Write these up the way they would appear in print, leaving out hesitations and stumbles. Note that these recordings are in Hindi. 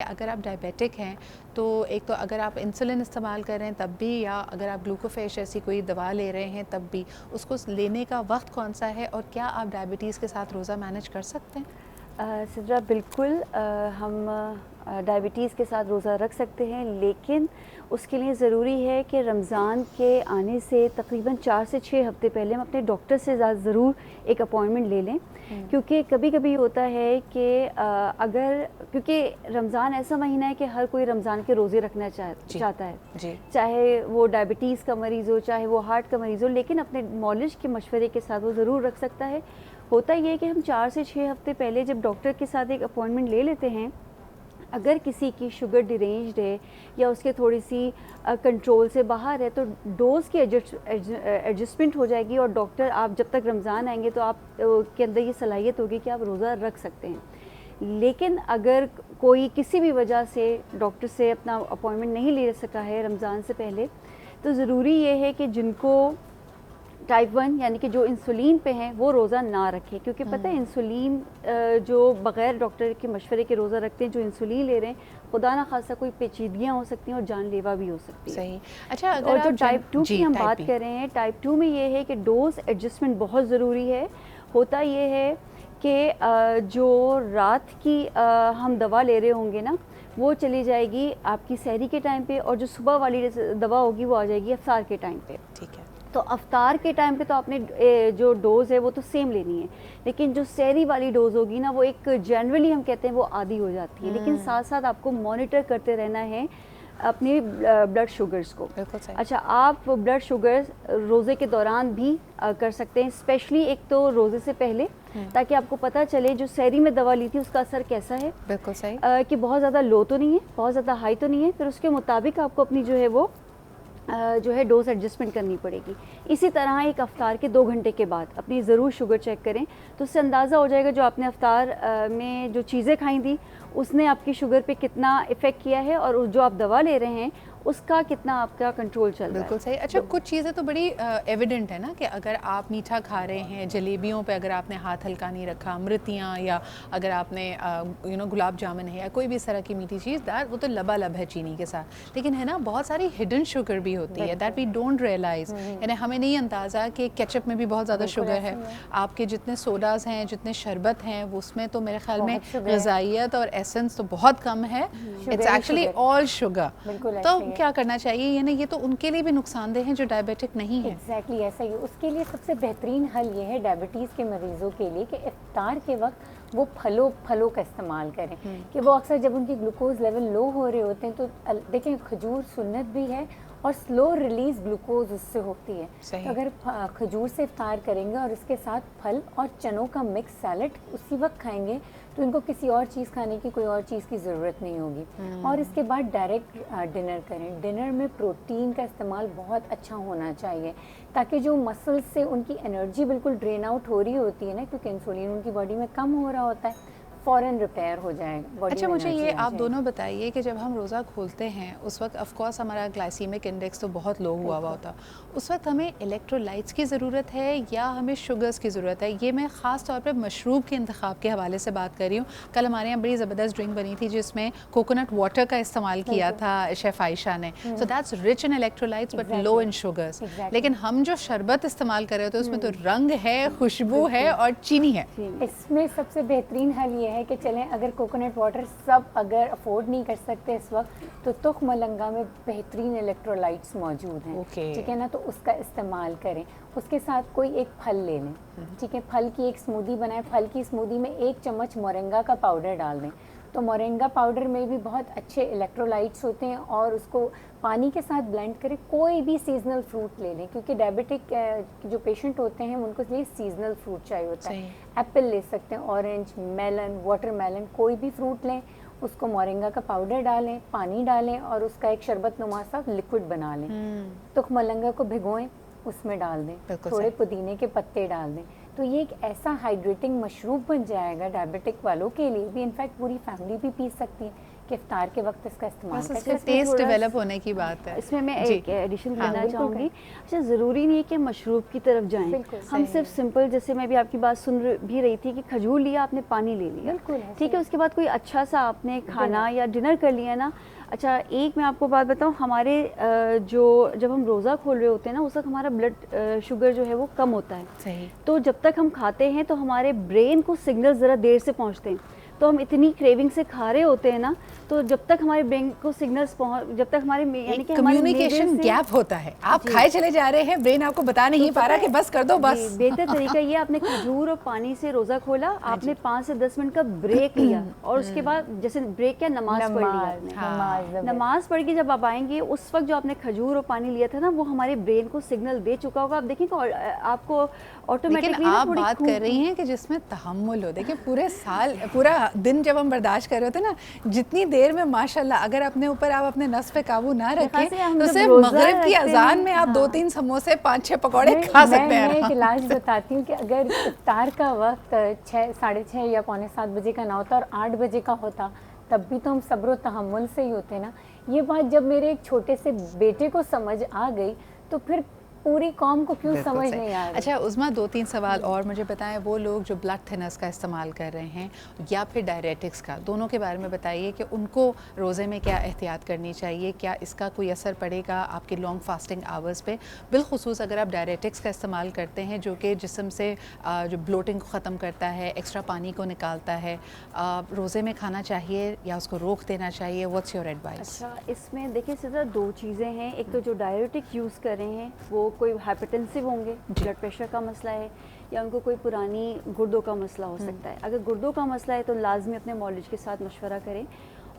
अगर आप डायबिटिक हैं तो एक तो अगर आप इंसुलिन इस्तेमाल कर रहे हैं तब भी, या अगर आप ग्लूकोफेश जैसी कोई दवा ले रहे हैं तब भी, उसको लेने का वक्त कौन सा है और क्या आप डायबिटीज़ के साथ रोज़ा मैनेज कर सकते हैं? सिद्रा बिल्कुल हम डायबिटीज़ के साथ रोज़ा रख सकते हैं, लेकिन उसके लिए ज़रूरी है कि रमज़ान के आने से तकरीबन 4 से 6 हफ़्ते पहले हम अपने डॉक्टर से ज़रूर एक अपॉइंटमेंट ले लें। क्योंकि कभी-कभी होता है कि अगर क्योंकि रमज़ान ऐसा महीना है कि हर कोई रमज़ान के रोज़े रखना चाहता है, चाहे वो डायबिटीज़ का मरीज़ हो, चाहे वो हार्ट का मरीज़ हो, लेकिन अपने मौलिज के मशवरे के साथ वो ज़रूर रख सकता है। होता ये है कि हम 4 से 6 हफ़्ते पहले जब डॉक्टर के साथ एक अपॉइंटमेंट ले लेते हैं, अगर किसी की शुगर डिरेंज्ड है या उसके थोड़ी सी कंट्रोल से बाहर है, तो डोज़ की एडजस्टमेंट हो जाएगी और डॉक्टर, आप जब तक रमज़ान आएंगे तो आप के अंदर ये सलाहियत होगी कि आप रोज़ा रख सकते हैं। लेकिन अगर कोई किसी भी वजह से डॉक्टर से अपना अपॉइंटमेंट नहीं ले सका है रमज़ान से पहले, तो ज़रूरी ये है कि जिनको टाइप 1 यानी कि जो इंसुलिन पे हैं वो रोज़ा ना रखें, क्योंकि पता है इंसुलिन जो बग़ैर डॉक्टर के मशवरे के रोज़ा रखते हैं, जो इंसुलिन ले रहे हैं, खुदा ना खासा कोई पेचीदगियाँ हो सकती हैं और जानलेवा भी हो सकती है। सही। अच्छा, अगर और आप जो टाइप 2 की हम बात कर रहे हैं, टाइप 2 में ये है कि डोज एडजस्टमेंट बहुत ज़रूरी है। होता ये है कि जो रात की हम दवा ले रहे होंगे ना, वो चली जाएगी आपकी सहरी के टाइम पे, और जो सुबह वाली दवा होगी वो आ जाएगी अफ्तार के टाइम पे। ठीक है। तो अफ्तार के टाइम पे तो आपने जो डोज़ है वो तो सेम लेनी है, लेकिन जो सहरी वाली डोज़ होगी ना, वो एक जनरली हम कहते हैं वो आधी हो जाती है। लेकिन साथ साथ आपको मॉनिटर करते रहना है अपनी ब्लड शुगर्स को। बिल्कुल सही। अच्छा, आप ब्लड शुगर रोज़े के दौरान भी कर सकते हैं, स्पेशली एक तो रोज़े से पहले, ताकि आपको पता चले जो सहरी में दवा ली थी उसका असर कैसा है। बिल्कुल सही। कि बहुत ज़्यादा लो तो नहीं है, बहुत ज़्यादा हाई तो नहीं है, फिर उसके मुताबिक आपको अपनी जो है वो जो है डोज एडजस्टमेंट करनी पड़ेगी। इसी तरह एक अफ्तार के 2 घंटे के बाद अपनी ज़रूर शुगर चेक करें, तो उससे अंदाज़ा हो जाएगा जो आपने अफ्तार में जो चीज़ें खाई थी उसने आपकी शुगर पे कितना इफ़ेक्ट किया है, और जो आप दवा ले रहे हैं उसका कितना आपका कंट्रोल चल रहा है। बिल्कुल सही। अच्छा, कुछ चीज़ें तो बड़ी एविडेंट है ना कि अगर आप मीठा खा रहे हैं, जलेबियों पे अगर आपने हाथ हल्का नहीं रखा, अमृतियाँ, या अगर आपने गुलाब जामुन है या कोई भी इस तरह की मीठी चीज़, दैट वो तो लबालब है चीनी के साथ, लेकिन है ना बहुत सारी हिडन शुगर भी होती है दैट वी डोंट रियलाइज़। यानी हमें नहीं अंदाज़ा कि केचप में भी बहुत ज़्यादा शुगर है। आपके जितने सोडाज़ हैं, जितने शरबत हैं, उसमें तो मेरे ख्याल में ग़िज़ाइयत और एसेंस तो बहुत कम है। It's actually all sugar. तो क्या करना चाहिए? यानी ये तो उनके लिए भी नुकसानदेह हैं जो डायबिटिक नहीं है। एग्जैक्टली ऐसा ही। उसके लिए सबसे बेहतरीन हल ये है डायबिटीज़ के मरीज़ों के लिए कि इफ्तार के वक्त वो फलों का इस्तेमाल करें। कि वो अक्सर जब उनकी ग्लूकोज लेवल लो हो रहे होते हैं, तो देखें खजूर सुन्नत भी है और स्लो रिलीज ग्लूकोज उससे होती है। तो अगर खजूर से इफ्तार करेंगे और उसके साथ फल और चनों का मिक्स सैलड उसी वक्त खाएंगे, तो इनको किसी और चीज़ खाने की, कोई और चीज़ की ज़रूरत नहीं होगी। और इसके बाद डायरेक्ट डिनर करें। डिनर में प्रोटीन का इस्तेमाल बहुत अच्छा होना चाहिए, ताकि जो मसल्स से उनकी एनर्जी बिल्कुल ड्रेन आउट हो रही होती है ना, क्योंकि इंसुलिन उनकी बॉडी में कम हो रहा होता है, फ़ौरन रिपेयर हो जाएगा। अच्छा, मुझे ये आप दोनों बताइए कि जब हम रोज़ा खोलते हैं उस वक्त ऑफ कोर्स हमारा ग्लाइसीमिक इंडेक्स तो बहुत लो हुआ होता, उस वक्त हमें इलेक्ट्रोलाइट्स की ज़रूरत है या हमें शुगर्स की ज़रूरत है? ये मैं ख़ास तौर पे मशरूब के इंतखाब के हवाले से बात कर रही हूँ। कल हमारे यहाँ बड़ी ज़बरदस्त ड्रिंक बनी थी जिसमें कोकोनट वाटर का इस्तेमाल किया था शेफ़ आयशा ने। So that's rich in electrolytes but low in sugars. लेकिन हम जो शरबत इस्तेमाल कर रहे होते हैं उसमें तो रंग है, खुशबू है और चीनी है। इसमें सबसे बेहतरीन हल ये है कि चलें, अगर कोकोनट वाटर सब अगर अफोर्ड नहीं कर सकते इस वक्त, तो तुख मलंगा में बेहतरीन इलेक्ट्रोलाइट्स मौजूद हैं। ठीक है ना, तो उसका इस्तेमाल करें। उसके साथ कोई एक फल ले लें। ठीक है, फल की एक स्मूदी बनाएं। फल की स्मूदी में 1 चम्मच मोरिंगा का पाउडर डाल दें। तो मोरिंगा पाउडर में भी बहुत अच्छे इलेक्ट्रोलाइट्स होते हैं, और उसको पानी के साथ ब्लेंड करें। कोई भी सीजनल फ्रूट ले लें, क्योंकि डायबिटिक जो पेशेंट होते हैं उनको लिए सीजनल फ्रूट चाहिए होता है। एप्पल ले सकते हैं, ऑरेंज, मेलन, वाटरमेलन, कोई भी फ्रूट लें, उसको मोरिंगा का पाउडर डालें, पानी डालें और उसका एक शरबत नुमा सा लिक्विड बना लें। तुख मलंगा को भिगोएं, उसमें डाल दें, थोड़े पुदीने के पत्ते डाल दें। तो ये एक ऐसा हाइड्रेटिंग मशरूब बन जाएगा डायबिटिक वालों के लिए भी, इनफैक्ट पूरी फैमिली भी पी सकती है। कि इफ्तार के वक्त इसका इस्तेमाल बस कर इसका सकते हैं। टेस्ट डेवलप होने की बात है। इसमें मैं जी। एक एडिशन हाँ, करना बिल्कुल चाहूँगी। अच्छा, ज़रूरी नहीं है कि मशरूब की तरफ जाएं। बिल्कुल, हम सही सिर्फ है। सिंपल, जैसे मैं भी आपकी बात सुन भी रही थी कि खजूर लिया आपने, पानी ले लिया, बिल्कुल है, ठीक है, सही। उसके बाद कोई अच्छा सा आपने खाना या डिनर कर लिया ना। अच्छा, एक मैं आपको बात बताऊं, हमारे जो जब हम रोज़ा खोल रहे होते हैं ना, उस वक्त हमारा ब्लड शुगर जो है वो कम होता है। सही। तो जब तक हम खाते हैं तो हमारे ब्रेन को सिग्नल ज़रा देर से पहुंचते हैं। तो हम इतनी क्रेविंग से खा रहे होते हैं ना, तो जब तक हमारे ब्रेन को सिग्नल्स जब तक हमारे यानी कि हमारे कम्युनिकेशन गैप होता है, आप खाए चले जा रहे हैं, ब्रेन आपको बता नहीं पा रहा कि बस कर दो बस। बेहतर तरीका ये, आपने खजूर और पानी से रोज़ा खोला, आपने 5 से 10 मिनट का ब्रेक लिया और उसके बाद जैसे ब्रेक क्या, नमाज पढ़ ली आपने। नमाज पढ़ के जब आप आएंगे, उस वक्त जो आपने खजूर और पानी लिया था ना, वो हमारे ब्रेन को सिग्नल दे चुका होगा। आप देखेंगे आपको ऑटोमेटिकली। आप बात कर रही हैं कि जिसमें तहम्मुल हो। देखिए पूरे साल, पूरा दिन जब हम बर्दाश्त कर रहे होते हैं ना, जितनी देर में माशाल्लाह अगर अपने ऊपर आप अपने नफ्स पे काबू ना रखें तो सिर्फ मगरिब की अजान में आप 2-3 समोसे 5-6 पकौड़े खा सकते हैं। मैं एक इलाज बताती हूँ कि अगर इफ्तार का वक्त 6, 6:30 या 6:45 बजे का ना होता और 8 बजे का होता, तब भी तो हम सब्र तहम्मुल से ही होते ना। ये बात जब मेरे एक छोटे से बेटे को समझ आ गई तो फिर पूरी कौम को क्यों समझ नहीं आ रही। अच्छा उस्मा, 2-3 सवाल और मुझे बताएं। वो लोग जो ब्लड थिनर्स का इस्तेमाल कर रहे हैं या फिर डायरेटिक्स का, दोनों के बारे में बताइए कि उनको रोज़े में क्या एहतियात करनी चाहिए, क्या इसका कोई असर पड़ेगा आपके लॉन्ग फास्टिंग आवर्स पे, बिलखुसूस अगर आप डायरेटिक्स का इस्तेमाल करते हैं जो कि जिस्म से जो ब्लोटिंग को ख़त्म करता है, एक्स्ट्रा पानी को निकालता है, रोज़े में खाना चाहिए या उसको रोक देना चाहिए? What's your advice? अच्छा, इसमें देखिए सिर्फ 2 चीज़ें हैं। एक तो जो डायरेटिक यूज़ कर रहे हैं वो कोई हाइपरटेंसिव होंगे, ब्लड प्रेशर का मसला है, या उनको कोई पुरानी गुर्दों का मसला हो सकता है। अगर गुर्दों का मसला है तो लाजमी अपने मौलिज के साथ मशवरा करें।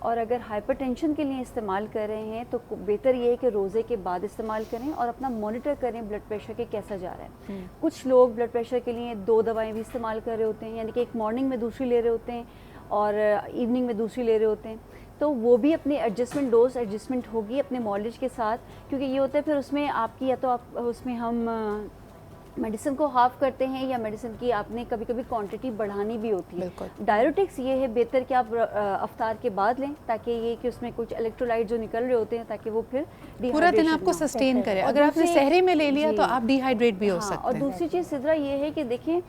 और अगर हाइपरटेंशन के लिए इस्तेमाल कर रहे हैं तो बेहतर ये है कि रोज़े के बाद इस्तेमाल करें और अपना मॉनिटर करें ब्लड प्रेशर के कैसा जा रहा है। कुछ लोग ब्लड प्रेशर के लिए 2 दवाएं भी इस्तेमाल कर रहे होते हैं, यानी कि एक मॉर्निंग में दूसरी ले रहे होते हैं और इवनिंग में दूसरी ले रहे होते हैं। तो वो भी अपनी एडजस्टमेंट, डोज एडजस्टमेंट होगी अपने मॉलिज के साथ, क्योंकि ये होता है फिर उसमें आपकी, या तो आप उसमें हम मेडिसिन को हाफ करते हैं या मेडिसिन की आपने कभी कभी क्वांटिटी बढ़ानी भी होती है। डायरेटिक्स ये है बेहतर कि आप अफ्तार के बाद लें, ताकि ये कि उसमें कुछ इलेक्ट्रोलाइट जो निकल रहे होते हैं, ताकि वो फिर पूरा दिन आपको सस्टेन करे। अगर आपने सहरी में ले लिया तो आप डिहाइड्रेट भी हो सकते हैं। और दूसरी चीज़ सिद्रा ये है कि देखें,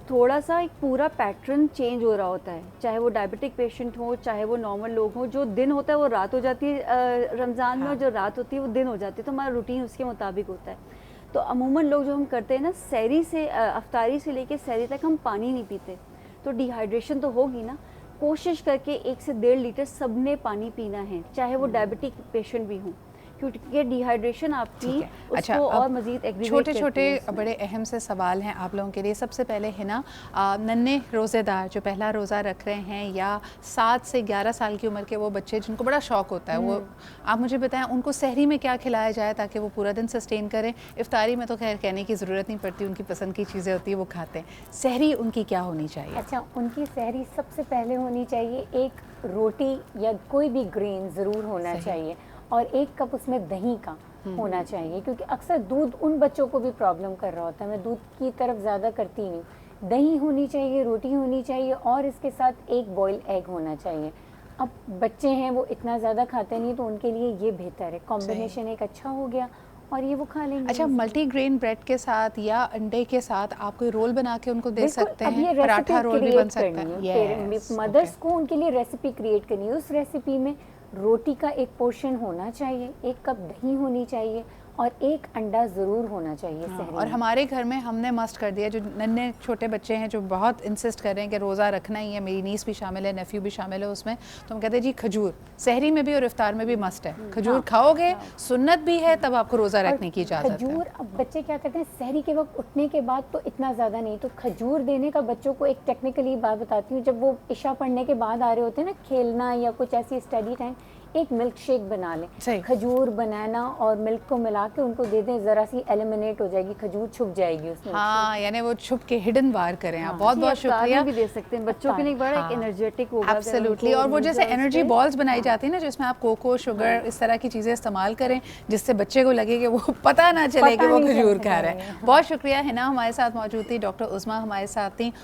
थोड़ा सा एक पूरा पैटर्न चेंज हो रहा होता है, चाहे वो डायबिटिक पेशेंट हो, चाहे वो नॉर्मल लोग हों। जो दिन होता है वो रात हो जाती है रमज़ान में, और जो रात होती है वो दिन हो जाती है, तो हमारा रूटीन उसके मुताबिक होता है। तो अमूमन लोग जो हम करते हैं ना, सहरी से अफ्तारी से लेके सहरी तक हम पानी नहीं पीते, तो डिहाइड्रेशन तो होगी ना। कोशिश करके 1 से 1.5 लीटर सब ने पानी पीना है, चाहे वो डायबिटिक पेशेंट भी हों, क्योंकि डिहाइड्रेशन आपकी उसको अच्छा, और मज़ीद एग्रीवेट छोटे करती छोटे है। बड़े अहम से सवाल हैं आप लोगों के लिए। सबसे पहले है ना, नन्हे रोज़ेदार जो पहला रोज़ा रख रहे हैं या 7 से 11 साल की उम्र के वो बच्चे जिनको बड़ा शौक़ होता है, वो आप मुझे बताएं उनको सहरी में क्या खिलाया जाए ताकि वो पूरा दिन सस्टेन करें। इफ्तारी में तो खैर कहने की ज़रूरत नहीं पड़ती, उनकी पसंद की चीज़ें होती है वो खाते हैं। सहरी उनकी क्या होनी चाहिए? अच्छा, उनकी सहरी सबसे पहले होनी चाहिए एक रोटी या कोई भी ग्रेन ज़रूर होना चाहिए, और 1 कप उसमें दही का होना चाहिए, क्योंकि अक्सर दूध उन बच्चों को भी प्रॉब्लम कर रहा होता है। मैं दूध की तरफ ज़्यादा करती नहीं। दही होनी चाहिए, रोटी होनी चाहिए, और इसके साथ 1 बॉयल एग होना चाहिए। अब बच्चे हैं वो इतना ज़्यादा खाते नहीं, तो उनके लिए ये बेहतर है। कॉम्बिनेशन एक अच्छा हो गया और ये वो खा लेंगे। अच्छा, मल्टीग्रेन ब्रेड के साथ या अंडे के साथ आप कोई रोल बना के उनको दे सकते हैं? पराठा रोल भी बन सकता है। मदर्स को उनके लिए रेसिपी क्रिएट करनी है। उस रेसिपी में रोटी का 1 पोर्शन होना चाहिए, 1 कप दही होनी चाहिए, और 1 अंडा ज़रूर होना चाहिए सहरी। और हमारे घर में हमने मस्ट कर दिया, जो नन्हे छोटे बच्चे हैं जो बहुत इंसिस्ट कर रहे हैं कि रोज़ा रखना ही है, मेरी नीस भी शामिल है, नेफ्यू भी शामिल है उसमें, तो हम कहते हैं जी खजूर सहरी में भी और इफ्तार में भी मस्ट है। खजूर खाओगे, सुन्नत भी है, तब आपको रोज़ा रखने की इजाज़त है। खजूर, अब बच्चे क्या करते हैं सहरी के वक्त उठने के बाद तो इतना ज़्यादा नहीं, तो खजूर देने का बच्चों को एक टेक्निकली बात बताती हूँ। जब वो इशा पढ़ने के बाद आ रहे होते हैं ना खेलना या कुछ ऐसी स्टडी टाइम, एक मिल्क शेक बना लें, खजूर बनाना और मिल्क को मिला के उनको दे दें, ज़रा सी एलिमिनेट हो जाएगी, खजूर छुप जाएगी उसमें। हाँ, यानी वो छुप के हिडन बार करें आप। बहुत बहुत शुक्रिया। भी दे सकते हैं बच्चों के लिए, बड़ा एक एनर्जेटिक होगा। एब्सोल्युटली। और वो जैसे एनर्जी बॉल्स बनाई जाती है ना, जिसमें आप कोको, शुगर, इस तरह की चीज़ें इस्तेमाल करें, जिससे बच्चे को लगे कि वो पता ना चले कि वो खजूर खा रहा है। बहुत शुक्रिया। है ना, हमारे साथ मौजूद थी डॉक्टर उस्मा, हमारे साथ थी